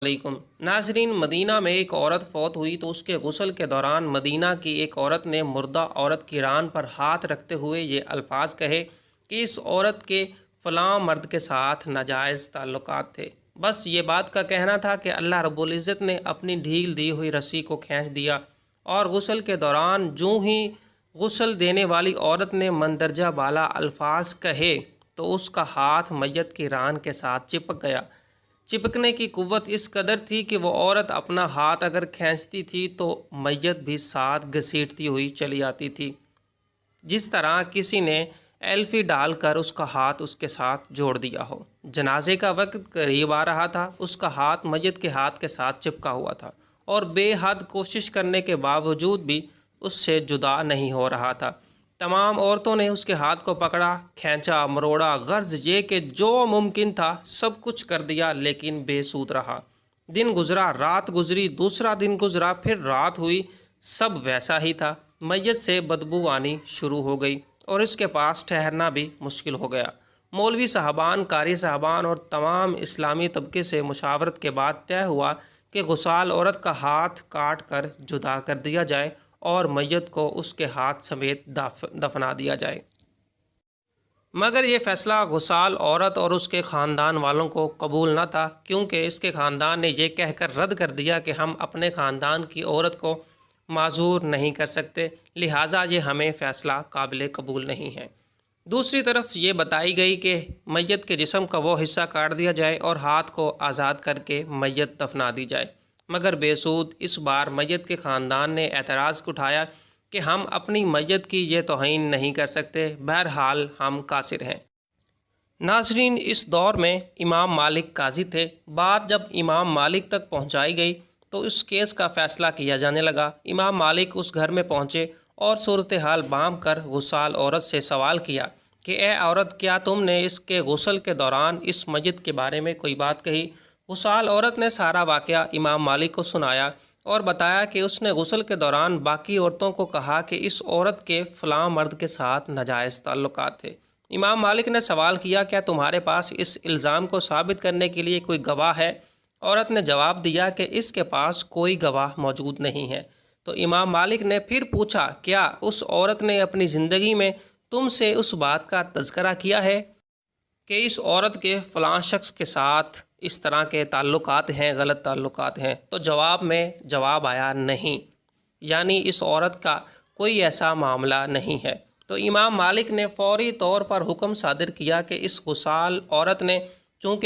علیکم ناظرین، مدینہ میں ایک عورت فوت ہوئی تو اس کے غسل کے دوران مدینہ کی ایک عورت نے مردہ عورت کی ران پر ہاتھ رکھتے ہوئے یہ الفاظ کہے کہ اس عورت کے فلاں مرد کے ساتھ ناجائز تعلقات تھے۔ بس یہ بات کا کہنا تھا کہ اللہ رب العزت نے اپنی ڈھیل دی ہوئی رسی کو کھینچ دیا، اور غسل کے دوران جوں ہی غسل دینے والی عورت نے مندرجہ بالا الفاظ کہے تو اس کا ہاتھ میت کی ران کے ساتھ چپک گیا۔ چپکنے کی قوت اس قدر تھی کہ وہ عورت اپنا ہاتھ اگر کھینچتی تھی تو میت بھی ساتھ گھسیٹتی ہوئی چلی آتی تھی، جس طرح کسی نے ایلفی ڈال کر اس کا ہاتھ اس کے ساتھ جوڑ دیا ہو۔ جنازے کا وقت قریب آ رہا تھا، اس کا ہاتھ میت کے ہاتھ کے ساتھ چپکا ہوا تھا، اور بے حد کوشش کرنے کے باوجود بھی اس سے جدا نہیں ہو رہا تھا۔ تمام عورتوں نے اس کے ہاتھ کو پکڑا، کھینچا، مروڑا، غرض یہ کہ جو ممکن تھا سب کچھ کر دیا، لیکن بے سود رہا۔ دن گزرا، رات گزری، دوسرا دن گزرا، پھر رات ہوئی، سب ویسا ہی تھا۔ میت سے بدبو آنی شروع ہو گئی اور اس کے پاس ٹھہرنا بھی مشکل ہو گیا۔ مولوی صاحبان، قاری صاحبان اور تمام اسلامی طبقے سے مشاورت کے بعد طے ہوا کہ غسال عورت کا ہاتھ کاٹ کر جدا کر دیا جائے اور میت کو اس کے ہاتھ سمیت دفنا دیا جائے۔ مگر یہ فیصلہ غسال عورت اور اس کے خاندان والوں کو قبول نہ تھا، کیونکہ اس کے خاندان نے یہ کہہ کر رد کر دیا کہ ہم اپنے خاندان کی عورت کو معذور نہیں کر سکتے، لہٰذا یہ ہمیں فیصلہ قابل قبول نہیں ہے۔ دوسری طرف یہ بتائی گئی کہ میت کے جسم کا وہ حصہ کاٹ دیا جائے اور ہاتھ کو آزاد کر کے میت دفنا دی جائے، مگر بے سود۔ اس بار میت کے خاندان نے اعتراض اٹھایا کہ ہم اپنی میت کی یہ توہین نہیں کر سکتے، بہرحال ہم قاصر ہیں۔ ناظرین، اس دور میں امام مالک قاضی تھے۔ بات جب امام مالک تک پہنچائی گئی تو اس کیس کا فیصلہ کیا جانے لگا۔ امام مالک اس گھر میں پہنچے اور صورتحال بانپ کر غسال عورت سے سوال کیا کہ اے عورت، کیا تم نے اس کے غسل کے دوران اس میت کے بارے میں کوئی بات کہی؟ غسال عورت نے سارا واقعہ امام مالک کو سنایا اور بتایا کہ اس نے غسل کے دوران باقی عورتوں کو کہا کہ اس عورت کے فلاں مرد کے ساتھ ناجائز تعلقات تھے۔ امام مالک نے سوال کیا، کیا تمہارے پاس اس الزام کو ثابت کرنے کے لیے کوئی گواہ ہے؟ عورت نے جواب دیا کہ اس کے پاس کوئی گواہ موجود نہیں ہے۔ تو امام مالک نے پھر پوچھا، کیا اس عورت نے اپنی زندگی میں تم سے اس بات کا تذکرہ کیا ہے کہ اس عورت کے فلاں شخص کے ساتھ اس طرح کے تعلقات ہیں، غلط تعلقات ہیں؟ تو جواب میں جواب آیا، نہیں، یعنی اس عورت کا کوئی ایسا معاملہ نہیں ہے۔ تو امام مالک نے فوری طور پر حکم صادر کیا کہ اس غسال عورت نے چونکہ